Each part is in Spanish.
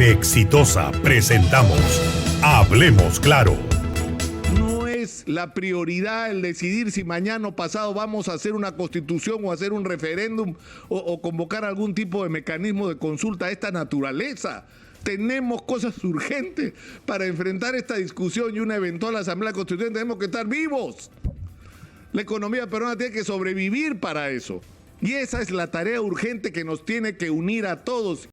En Exitosa presentamos Hablemos Claro. No es la prioridad el decidir si mañana o pasado vamos a hacer una constitución o hacer un referéndum o convocar algún tipo de mecanismo de consulta de esta naturaleza. Tenemos cosas urgentes para enfrentar esta discusión y una eventual asamblea constituyente. Tenemos que estar vivos. La economía peruana tiene que sobrevivir para eso. Y esa es la tarea urgente que nos tiene que unir a todos.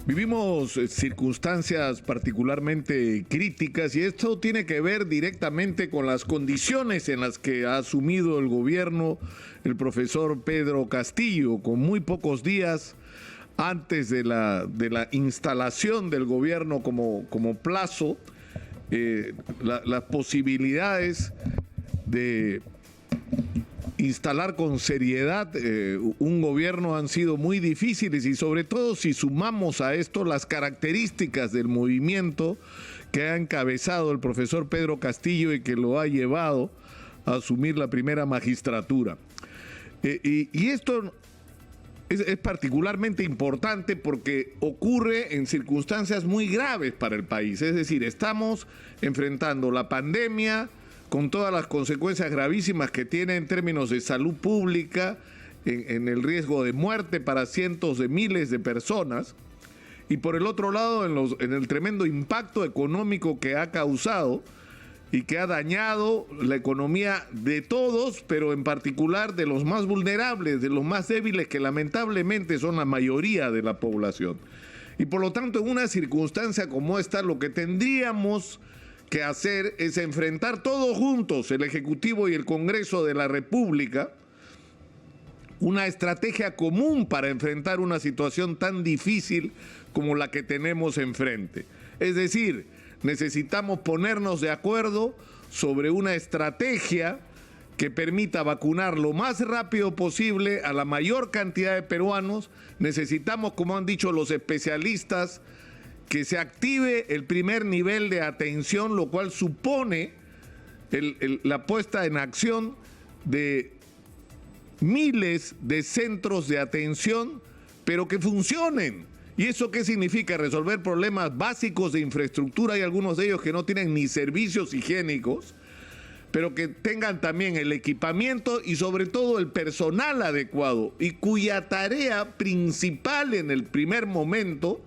Vivimos circunstancias particularmente críticas y esto tiene que ver directamente con las condiciones en las que ha asumido el gobierno el profesor Pedro Castillo, con muy pocos días antes de la instalación del gobierno como plazo. Las posibilidades de instalar con seriedad un gobierno han sido muy difíciles, y sobre todo si sumamos a esto las características del movimiento que ha encabezado el profesor Pedro Castillo y que lo ha llevado a asumir la primera magistratura. Y esto es particularmente importante porque ocurre en circunstancias muy graves para el país. Es decir, estamos enfrentando la pandemia con todas las consecuencias gravísimas que tiene en términos de salud pública, en el riesgo de muerte para cientos de miles de personas, y por el otro lado en el tremendo impacto económico que ha causado y que ha dañado la economía de todos, pero en particular de los más vulnerables, de los más débiles, que lamentablemente son la mayoría de la población. Y por lo tanto, en una circunstancia como esta, lo que tendríamos que hacer es enfrentar todos juntos, el Ejecutivo y el Congreso de la República, una estrategia común para enfrentar una situación tan difícil como la que tenemos enfrente. Es decir, necesitamos ponernos de acuerdo sobre una estrategia que permita vacunar lo más rápido posible a la mayor cantidad de peruanos. Necesitamos, como han dicho los especialistas, que se active el primer nivel de atención, lo cual supone la puesta en acción de miles de centros de atención, pero que funcionen. ¿Y eso qué significa? Resolver problemas básicos de infraestructura. Hay algunos de ellos que no tienen ni servicios higiénicos, pero que tengan también el equipamiento y sobre todo el personal adecuado, y cuya tarea principal en el primer momento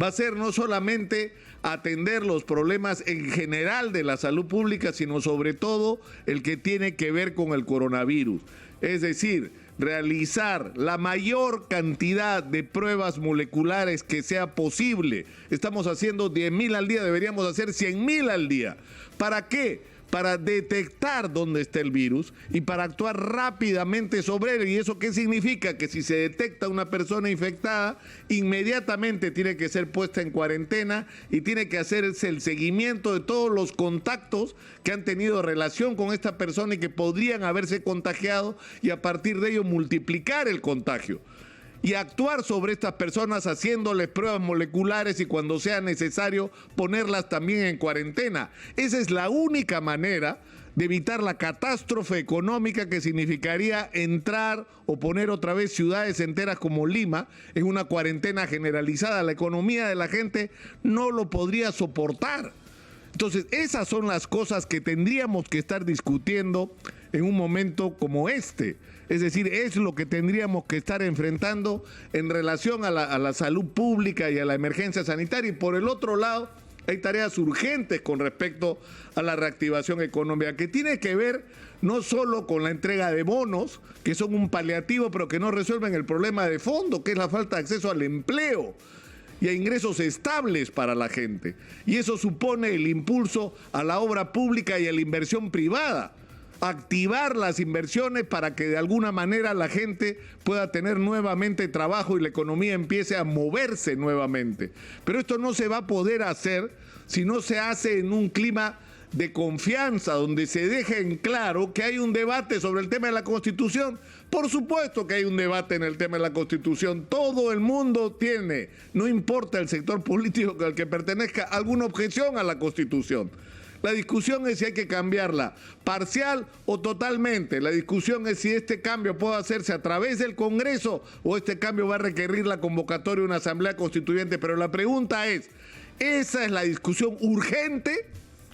va a ser no solamente atender los problemas en general de la salud pública, sino sobre todo el que tiene que ver con el coronavirus. Es decir, realizar la mayor cantidad de pruebas moleculares que sea posible. Estamos haciendo 10.000 al día, deberíamos hacer 100.000 al día. ¿Para qué? Para detectar dónde está el virus y para actuar rápidamente sobre él. ¿Y eso qué significa? Que si se detecta una persona infectada, inmediatamente tiene que ser puesta en cuarentena y tiene que hacerse el seguimiento de todos los contactos que han tenido relación con esta persona y que podrían haberse contagiado, y a partir de ello multiplicar el contagio. Y actuar sobre estas personas haciéndoles pruebas moleculares y, cuando sea necesario, ponerlas también en cuarentena. Esa es la única manera de evitar la catástrofe económica que significaría entrar o poner otra vez ciudades enteras como Lima en una cuarentena generalizada. La economía de la gente no lo podría soportar. Entonces, esas son las cosas que tendríamos que estar discutiendo en un momento como este. Es decir, es lo que tendríamos que estar enfrentando en relación a la salud pública y a la emergencia sanitaria. Y por el otro lado, hay tareas urgentes con respecto a la reactivación económica, que tiene que ver no solo con la entrega de bonos, que son un paliativo, pero que no resuelven el problema de fondo, que es la falta de acceso al empleo y a ingresos estables para la gente. Y eso supone el impulso a la obra pública y a la inversión privada. Activar las inversiones para que de alguna manera la gente pueda tener nuevamente trabajo y la economía empiece a moverse nuevamente. Pero esto no se va a poder hacer si no se hace en un clima de confianza, donde se deje en claro que hay un debate sobre el tema de la Constitución. Por supuesto que hay un debate en el tema de la Constitución. Todo el mundo tiene, no importa el sector político al que pertenezca, alguna objeción a la Constitución. La discusión es si hay que cambiarla parcial o totalmente. La discusión es si este cambio puede hacerse a través del Congreso o este cambio va a requerir la convocatoria de una asamblea constituyente. Pero la pregunta es, ¿esa es la discusión urgente?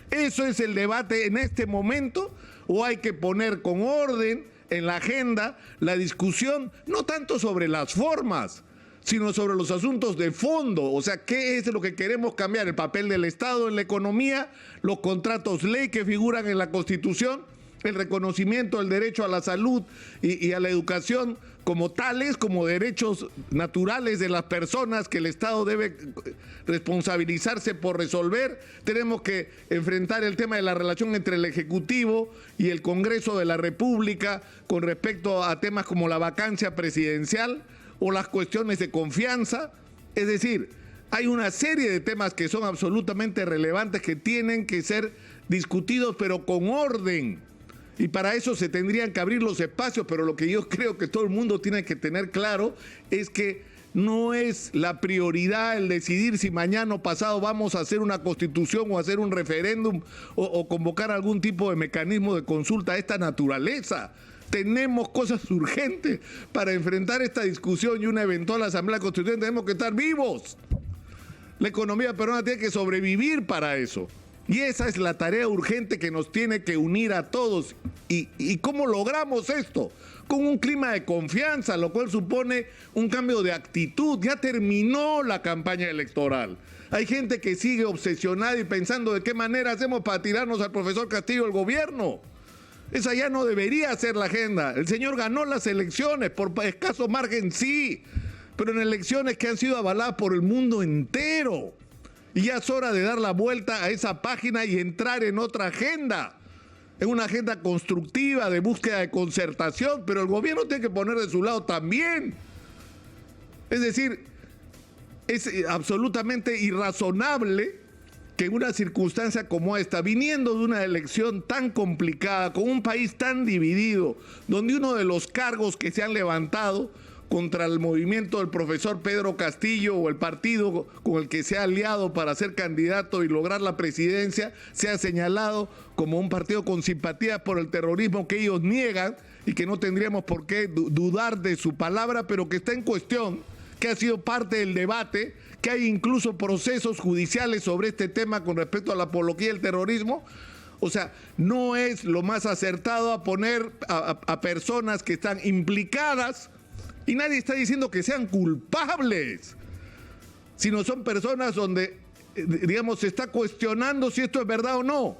¿Eso es el debate en este momento? ¿O hay que poner con orden en la agenda la discusión no tanto sobre las formas, sino sobre los asuntos de fondo? O sea, ¿qué es lo que queremos cambiar? ¿El papel del Estado en la economía? ¿Los contratos ley que figuran en la Constitución? ¿El reconocimiento del derecho a la salud y a la educación como tales, como derechos naturales de las personas que el Estado debe responsabilizarse por resolver? Tenemos que enfrentar el tema de la relación entre el Ejecutivo y el Congreso de la República con respecto a temas como la vacancia presidencial o las cuestiones de confianza. Es decir, hay una serie de temas que son absolutamente relevantes que tienen que ser discutidos, pero con orden. Y para eso se tendrían que abrir los espacios, pero lo que yo creo que todo el mundo tiene que tener claro es que no es la prioridad el decidir si mañana o pasado vamos a hacer una constitución o hacer un referéndum o convocar algún tipo de mecanismo de consulta a esta naturaleza. Tenemos cosas urgentes para enfrentar esta discusión y una eventual asamblea constituyente. Tenemos que estar vivos. La economía peruana tiene que sobrevivir para eso. Y esa es la tarea urgente que nos tiene que unir a todos. ¿Y cómo logramos esto? Con un clima de confianza, lo cual supone un cambio de actitud. Ya terminó la campaña electoral. Hay gente que sigue obsesionada y pensando de qué manera hacemos para tirarnos al profesor Castillo del gobierno. Esa ya no debería ser la agenda. El señor ganó las elecciones, por escaso margen sí, pero en elecciones que han sido avaladas por el mundo entero. Y ya es hora de dar la vuelta a esa página y entrar en otra agenda, en una agenda constructiva de búsqueda de concertación, pero el gobierno tiene que poner de su lado también. Es decir, es absolutamente irrazonable que en una circunstancia como esta, viniendo de una elección tan complicada, con un país tan dividido, donde uno de los cargos que se han levantado contra el movimiento del profesor Pedro Castillo o el partido con el que se ha aliado para ser candidato y lograr la presidencia, se ha señalado como un partido con simpatía por el terrorismo que ellos niegan y que no tendríamos por qué dudar de su palabra, pero que está en cuestión, que ha sido parte del debate, que hay incluso procesos judiciales sobre este tema con respecto a la apología del terrorismo. O sea, no es lo más acertado a poner a personas que están implicadas. Y nadie está diciendo que sean culpables, sino son personas donde, digamos, se está cuestionando si esto es verdad o no.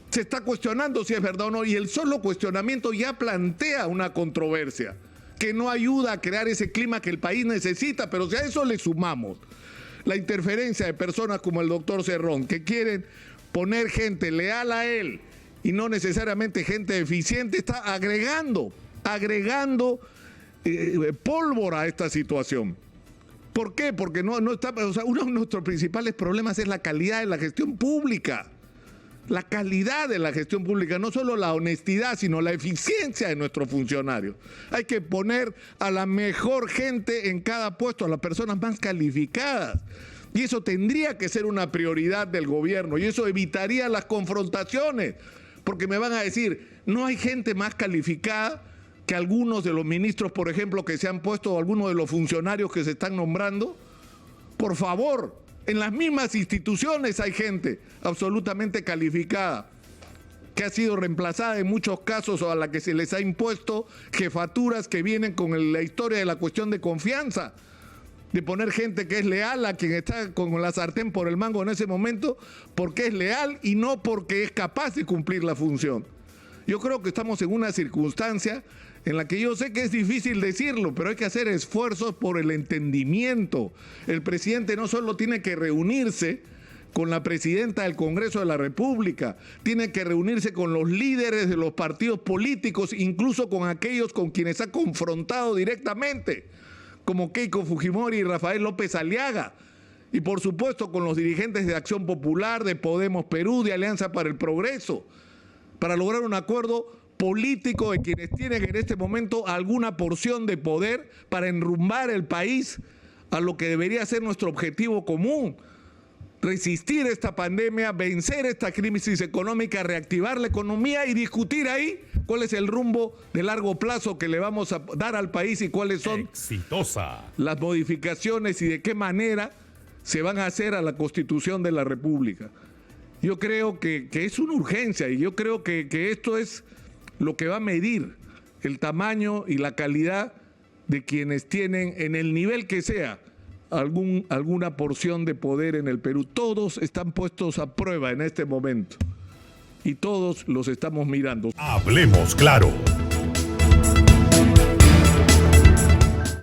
Se está cuestionando si es verdad o no, y el solo cuestionamiento ya plantea una controversia que no ayuda a crear ese clima que el país necesita. Pero si a eso le sumamos la interferencia de personas como el doctor Cerrón, que quieren poner gente leal a él y no necesariamente gente eficiente, está agregando pólvora a esta situación. ¿Por qué? Porque no está, o sea, uno de nuestros principales problemas es la calidad de la gestión pública. La calidad de la gestión pública, no solo la honestidad, sino la eficiencia de nuestros funcionarios. Hay que poner a la mejor gente en cada puesto, a las personas más calificadas. Y eso tendría que ser una prioridad del gobierno, y eso evitaría las confrontaciones, porque me van a decir, no hay gente más calificada que algunos de los ministros, por ejemplo, que se han puesto, o algunos de los funcionarios que se están nombrando. Por favor, en las mismas instituciones hay gente absolutamente calificada que ha sido reemplazada en muchos casos o a la que se les ha impuesto jefaturas que vienen con la historia de la cuestión de confianza, de poner gente que es leal a quien está con la sartén por el mango en ese momento, porque es leal y no porque es capaz de cumplir la función. Yo creo que estamos en una circunstancia en la que yo sé que es difícil decirlo, pero hay que hacer esfuerzos por el entendimiento. El presidente no solo tiene que reunirse con la presidenta del Congreso de la República, tiene que reunirse con los líderes de los partidos políticos, incluso con aquellos con quienes ha confrontado directamente, como Keiko Fujimori y Rafael López Aliaga, y por supuesto con los dirigentes de Acción Popular, de Podemos Perú, de Alianza para el Progreso, para lograr un acuerdo político de quienes tienen en este momento alguna porción de poder para enrumbar el país a lo que debería ser nuestro objetivo común, resistir esta pandemia, vencer esta crisis económica, reactivar la economía y discutir ahí cuál es el rumbo de largo plazo que le vamos a dar al país y cuáles son Exitosa. las modificaciones y de qué manera se van a hacer a la Constitución de la República. Yo creo que es una urgencia y yo creo que esto es lo que va a medir el tamaño y la calidad de quienes tienen, en el nivel que sea, alguna porción de poder en el Perú. Todos están puestos a prueba en este momento y todos los estamos mirando. Hablemos claro.